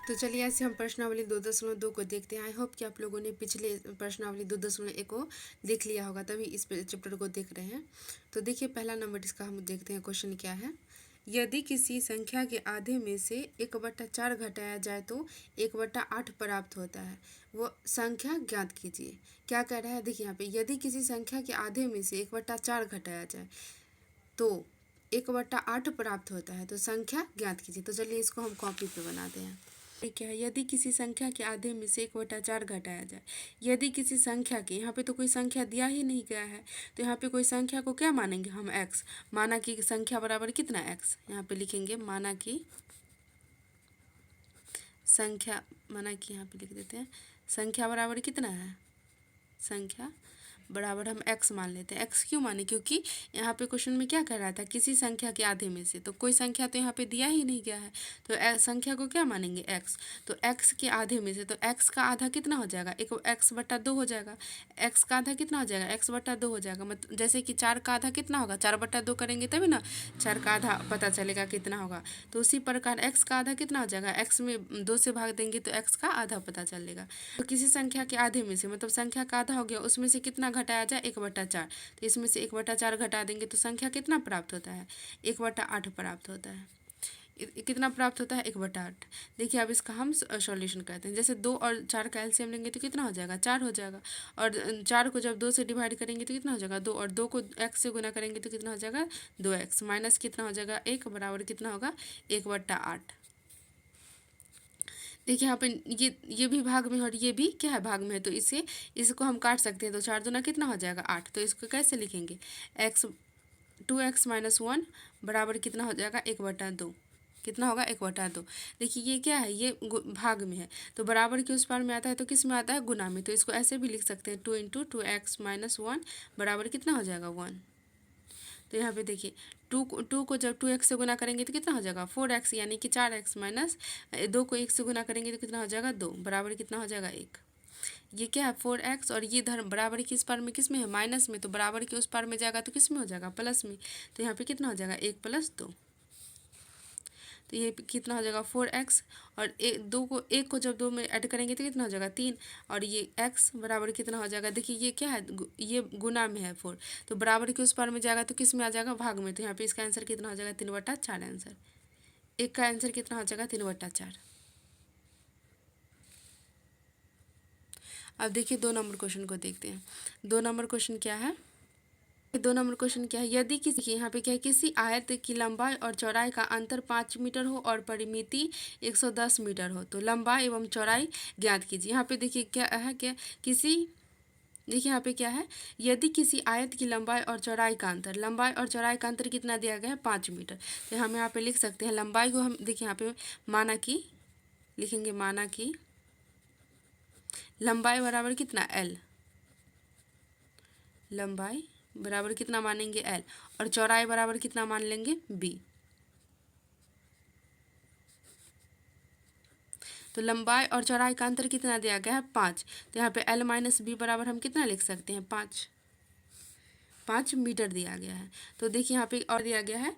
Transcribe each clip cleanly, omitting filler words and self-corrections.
तो चलिए ऐसे हम प्रश्नावली 2.2 को देखते हैं। आई होप कि आप लोगों ने पिछले प्रश्नावली 2.1 को देख लिया होगा, तभी इस चैप्टर को देख रहे हैं। तो देखिए पहला नंबर इसका हम देखते हैं, क्वेश्चन क्या है। यदि किसी संख्या के आधे में से 1/4 घटाया जाए तो 1/8 प्राप्त होता है, वो संख्या ज्ञात कीजिए। क्या कह रहा है, देखिए यहाँ पे यदि किसी संख्या के आधे में से 1/4 घटाया जाए तो 1/8 प्राप्त होता है, तो संख्या ज्ञात कीजिए। तो चलिए इसको हम कॉपी पे बनाते हैं। ठीक है, यदि किसी संख्या के आधे में से 1/4 घटाया जाए, यदि किसी संख्या के, यहाँ पे तो कोई संख्या दिया ही नहीं गया है, तो यहाँ पे कोई संख्या को क्या मानेंगे हम, x। माना कि संख्या बराबर कितना x, यहाँ पे लिखेंगे माना कि संख्या, माना कि यहाँ पे लिख देते हैं संख्या बराबर कितना है, संख्या बराबर हम x मान लेते हैं। x क्यों माने, क्योंकि यहाँ पे क्वेश्चन में क्या कह रहा था, किसी संख्या के आधे में से, तो कोई संख्या तो यहाँ पे दिया ही नहीं गया है, तो संख्या को क्या मानेंगे, x। तो x के आधे में से, तो x का आधा कितना हो जाएगा, एक x/2 हो जाएगा। x का आधा कितना हो जाएगा, x/2 हो जाएगा। मतलब जैसे कि 4 का आधा कितना होगा, 4/2 करेंगे तभी ना 4 का आधा पता चलेगा कितना होगा। तो उसी प्रकार x का आधा कितना हो जाएगा, x में 2 से भाग देंगे तो x का आधा पता चलेगा। तो किसी संख्या के आधे में से, मतलब संख्या का आधा हो गया, उसमें से कितना घटाया जाए, 1/4। तो इसमें से 1/4 घटा देंगे तो संख्या कितना प्राप्त होता है, 1/8 प्राप्त होता है। कितना प्राप्त होता है, 1/8। देखिए अब इसका हम सॉल्यूशन करते हैं। जैसे 2 और 4 का एलसीएम लेंगे तो कितना हो जाएगा, 4 हो जाएगा। और 4 को जब 2 से डिवाइड करेंगे तो कितना हो जाएगा, 2। और 2 को x से गुना करेंगे तो कितना हो जाएगा, 2x माइनस कितना हो जाएगा, 1 बराबर कितना होगा, 1/8। देखिए यहाँ पे ये भी भाग में और ये भी क्या है, भाग में है, तो इसको हम काट सकते हैं। तो 4 दूना कितना हो जाएगा, 8। तो इसको कैसे लिखेंगे, x 2x - 1 बराबर कितना हो जाएगा, 1/2। कितना होगा, 1/2। देखिए ये क्या है, ये भाग में है, तो बराबर के उस पार में आता है, तो किस में आता है, गुना में। तो इसको ऐसे भी लिख सकते हैं, 2 × 2x - 1 बराबर कितना हो जाएगा, 1। तो यहाँ पे देखिए 2 को जब 2x से गुना करेंगे तो कितना हो जाएगा, 4x, यानी कि 4x माइनस 2 को 1 से गुना करेंगे तो कितना हो जाएगा, 2 बराबर कितना हो जाएगा, 1। ये क्या है, 4x, और ये धर्म बराबर की इस पार में किस में है, माइनस में, तो बराबर के उस पार में जाएगा तो किस में हो जाएगा, प्लस में। तो यहाँ पे कितना हो जाएगा, 1 + 2। तो ये कितना हो जाएगा, 4x, और 1 को जब 2 में ऐड करेंगे तो कितना हो जाएगा, 3। और ये x बराबर कितना हो जाएगा, देखिए ये क्या है, ये गुना में है 4, तो बराबर के उस पार में जाएगा तो किस में आ जाएगा, भाग में। तो यहाँ पे इसका आंसर कितना हो जाएगा, 3/4 आंसर। एक का आंसर कितना हो जाएगा, 3/4। अब देखिए 2 नंबर क्वेश्चन को देखते हैं। 2 नंबर क्वेश्चन क्या है, 2 नंबर क्वेश्चन क्या है, यदि किसी, यहाँ पे क्या है, किसी आयत की लंबाई और चौड़ाई का अंतर 5 मीटर हो और परिमिति 110 मीटर हो, तो लंबाई एवं चौड़ाई ज्ञात कीजिए। यहाँ पे देखिए क्या है, क्या किसी, देखिए यहाँ पे क्या है, यदि किसी आयत की लंबाई और चौड़ाई का अंतर, लंबाई और चौड़ाई का अंतर कितना दिया गया है, 5 मीटर। तो हम यहाँ पे लिख सकते हैं लंबाई को, हम देखिए यहाँ पे माना कि लिखेंगे, माना कि लंबाई बराबर कितना, l, लंबाई बराबर कितना मानेंगे, l, और चौड़ाई बराबर कितना मान लेंगे, b। तो लंबाई और चौड़ाई का अंतर कितना दिया गया है, 5। तो यहाँ पे l - b बराबर हम कितना लिख सकते हैं, 5 मीटर दिया गया है। तो देखिए यहाँ पे और दिया गया है,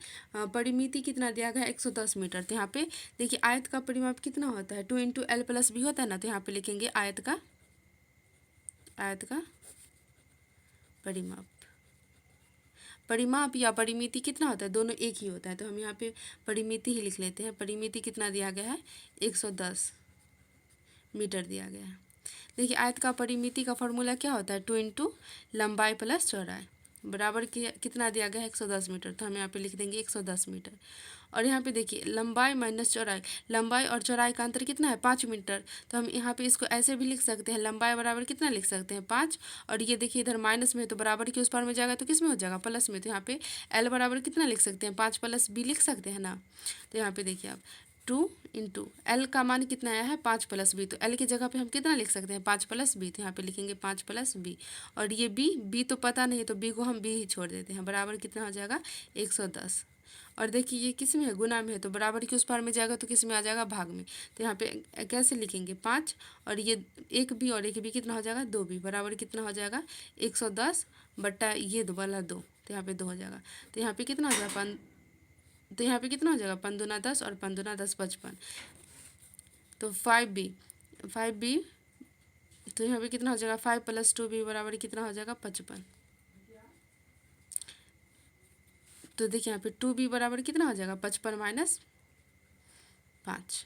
परिमिति कितना दिया गया है, 110 मीटर। तो यहाँ पे देखिए आयत का परिमाप कितना होता है, 2 × l + b होता है ना। तो यहाँ पे लिखेंगे आयत का परिमाप, परिमाप या परिमिति कितना होता है, दोनों एक ही होता है। तो हम यहाँ पे परिमिति ही लिख लेते हैं। परिमिति कितना दिया गया है, 110 मीटर दिया गया है। देखिए आयत का परिमिति का फॉर्मूला क्या होता है, 2 × लंबाई + चौड़ाई बराबर कितना दिया गया है, 110 मीटर। तो हम यहाँ पे लिख देंगे 110 मीटर। और यहाँ पे देखिए लंबाई माइनस चौड़ाई, लंबाई और चौड़ाई का अंतर कितना है, 5 मीटर। तो हम यहाँ पे इसको ऐसे भी लिख सकते हैं, लंबाई बराबर कितना लिख सकते हैं, 5, और ये देखिए इधर माइनस में है, तो बराबर के उस पार में जाएगा तो किस में हो जाएगा, प्लस में। तो यहाँ पे l बराबर कितना लिख सकते हैं, 5 + b लिख सकते हैं ना। तो यहाँ पे देखिए आप 2 × l का मान कितना आया है, 5 + b। तो l की जगह पे हम कितना लिख सकते हैं, 5 + b। तो यहाँ पे लिखेंगे 5 + b, और ये b तो पता नहीं है, तो b को हम b ही छोड़ देते हैं। बराबर कितना हो जाएगा, 110। और देखिए ये किस में है, गुना में है, तो बराबर के उस पार में जाएगा तो किस में आ जाएगा, भाग में। तो यहाँ पे कैसे लिखेंगे, 5, और ये एक b और एक b कितना हो जाएगा, 2b बराबर कितना हो जाएगा, 110 बट्टा ये 2 वाला 2। तो यहाँ पे 2 हो जाएगा। तो यहाँ पे कितना हो जाएगा, तो यहाँ पे कितना हो जाएगा, 5 दूना 10 और 5 दूना 10 55। तो 5b तो यहाँ पे कितना हो जाएगा 5 + 2b बराबर कितना हो जाएगा 55। तो देखिए यहाँ पे 2b बराबर कितना हो जाएगा 55 - 5,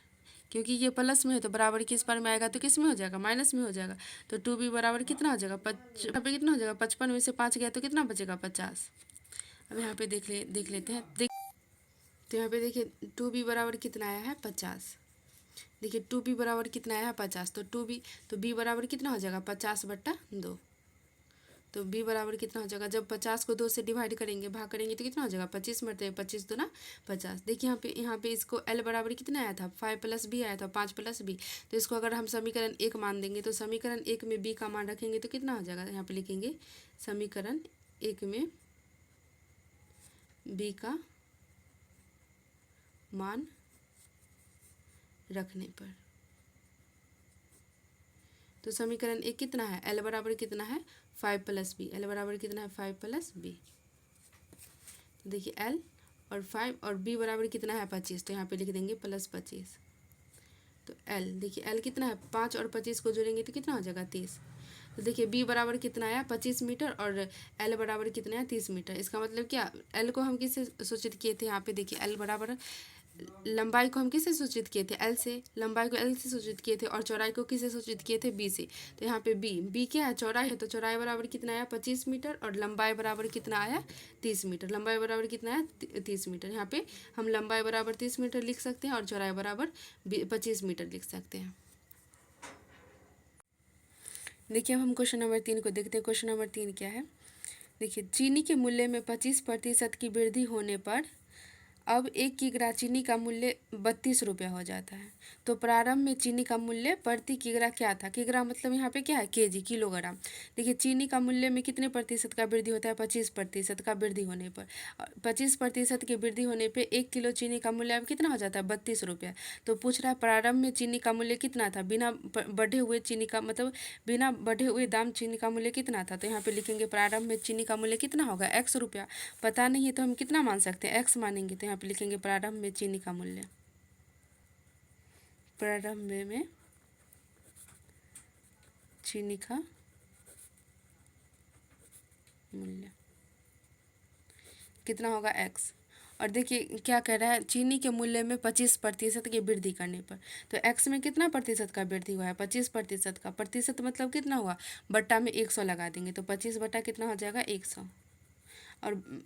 क्योंकि ये प्लस में है तो बराबर किस पर में आएगा तो किस में हो जाएगा माइनस में हो जाएगा। तो 2b बराबर कितना हो जाएगा यहाँ पे कितना हो जाएगा 55 में से 5 गया तो कितना बचेगा 50। अब यहाँ पे देख लेते हैं तो यहाँ पे देखिए 2b बराबर कितना आया है 50। देखिए 2b बराबर कितना आया है 50, तो b बराबर कितना हो जाएगा 50/2। तो b बराबर कितना हो जाएगा जब 50 को 2 से डिवाइड करेंगे भाग करेंगे तो कितना हो जाएगा 25 मरते 25 दूना 50। देखिए यहाँ पे इसको l बराबर कितना आया था 5 + b आया था 5 + b। तो इसको अगर हम समीकरण 1 मान देंगे तो समीकरण 1 में b का मान रखेंगे तो कितना हो जाएगा। यहाँ पे लिखेंगे समीकरण 1 में b का मान रखने पर, तो समीकरण 1 कितना है l बराबर कितना है 5 + b। l बराबर कितना है 5 + b। तो देखिए l और 5 और b बराबर कितना है 25, तो यहाँ पे लिख देंगे +25। तो l देखिए l कितना है 5 और 25 को जोड़ेंगे तो कितना हो जाएगा 30। तो देखिए b बराबर कितना आया 25 मीटर और l बराबर कितना है 30 मीटर। इसका मतलब क्या l को हम किससे सूचित किए थे। यहाँ पे देखिए l बराबर लंबाई को हम किससे सूचित किए थे l से, लंबाई को l से सूचित किए थे और चौड़ाई को किससे सूचित किए थे b से। तो यहाँ पे b क्या है चौड़ाई है, तो चौड़ाई बराबर कितना आया 25 मीटर और लंबाई बराबर कितना आया 30 मीटर। लंबाई बराबर कितना है 30 मीटर। यहाँ पे हम लंबाई बराबर 30 मीटर लिख सकते हैं और चौड़ाई बराबर 25 मीटर लिख सकते हैं। देखिए अब हम क्वेश्चन नंबर 3 को देखते हैं। क्वेश्चन नंबर 3 क्या है, देखिए चीनी के मूल्य में 25% की वृद्धि होने पर अब 1 किग्रा चीनी का मूल्य 32 रुपया हो जाता है। तो प्रारंभ में चीनी का मूल्य प्रति किग्रा क्या था, किग्रा मतलब यहाँ पे क्या है केजी किलोग्राम। देखिए चीनी का मूल्य में कितने प्रतिशत का वृद्धि होता है 25% का वृद्धि होने पर। 25% की वृद्धि होने पे 1 किलो चीनी का मूल्य अब कितना हो जाता है 32 रुपया। तो पूछ रहा है प्रारंभ में चीनी का मूल्य कितना था, बिना बढ़े हुए चीनी का मतलब बिना बढ़े हुए दाम चीनी का मूल्य कितना था। तो यहाँ पे लिखेंगे प्रारंभ में चीनी का मूल्य कितना होगा x रुपया। पता नहीं है तो हम कितना मान सकते हैं x मानेंगे। तो यहाँ पे लिखेंगे प्रारंभ में चीनी का मूल्य, प्रारंभ में चीनी का मूल्य कितना होगा x। और देखिए क्या कह रहा है चीनी के मूल्य में 25% की वृद्धि करने पर। तो x में कितना प्रतिशत का वृद्धि हुआ है 25% का। प्रतिशत मतलब कितना हुआ बट्टा में 100 लगा देंगे तो 25 बटा कितना हो जाएगा 100। और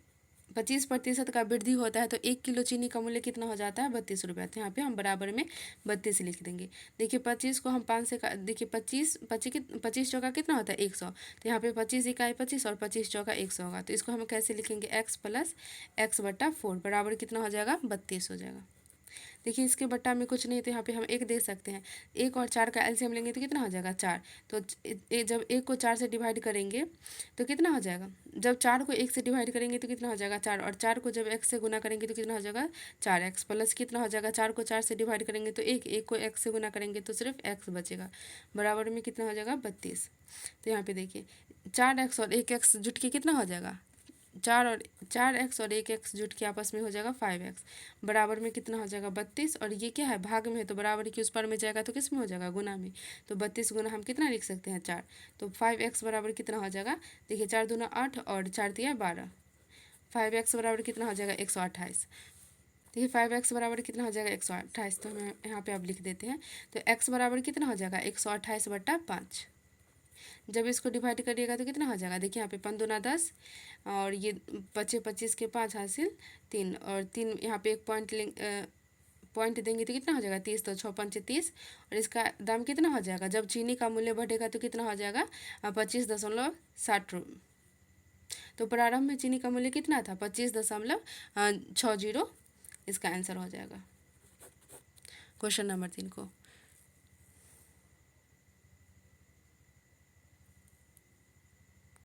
25% का वृद्धि होता है तो 1 किलो चीनी का मूल्य कितना हो जाता है 32 रुपया। तो यहाँ पे हम बराबर में 32 लिख देंगे। देखिए 25 को हम 5 से देखिए 25 चौका कितना होता है 100। तो यहाँ पे 25 इकाई 25 और 25 चौका 100 होगा। तो इसको हम कैसे लिखेंगे x + x/4 बराबर कितना हो जाएगा 32 हो जाएगा। देखिए इसके बट्टा में कुछ नहीं तो यहाँ पे हम 1 देख सकते हैं। 1 और 4 का एलसीएम लेंगे तो कितना हो जाएगा 4। तो जब 1 को 4 से डिवाइड करेंगे तो कितना हो जाएगा, जब 4 को 1 से डिवाइड करेंगे तो कितना हो जाएगा 4 और 4 को जब x से गुना करेंगे तो कितना हो जाएगा 4x प्लस कितना हो जाएगा 4 को 4 से डिवाइड करेंगे तो 1 को x से गुना करेंगे तो सिर्फ x बचेगा। बराबर में कितना हो जाएगा 32। तो यहाँ पे देखिए 4x और 1x जुट के कितना हो जाएगा 4x और 1x जुट के आपस में हो जाएगा 5x। बराबर में कितना हो जाएगा 32 और ये क्या है भाग में है तो बराबर की उस पर में जाएगा तो किस में हो जाएगा गुना में। तो 32 गुना हम कितना लिख सकते हैं 4। तो 5x बराबर कितना हो जाएगा देखिए 4 दूना 8 और 4 दिया 12। 5x बराबर कितना हो जाएगा 128। देखिए 5x बराबर कितना हो जाएगा 128। तो हम यहाँ पे आप लिख देते हैं। तो x बराबर कितना हो जाएगा 128/5। जब इसको डिवाइड करिएगा तो कितना हो जाएगा देखिए यहाँ पे 5 दूना 10 और ये बचे 25 के 5 हासिल 3 और 3 यहाँ पे एक पॉइंट देंगे तो कितना हो जाएगा 30। तो 6 पंचे 30 और इसका दाम कितना हो जाएगा जब चीनी का मूल्य बढ़ेगा तो कितना हो जाएगा 25.60 रुपये। तो प्रारंभ में चीनी का मूल्य कितना था 25.60। इसका आंसर हो जाएगा क्वेश्चन नंबर 3 को।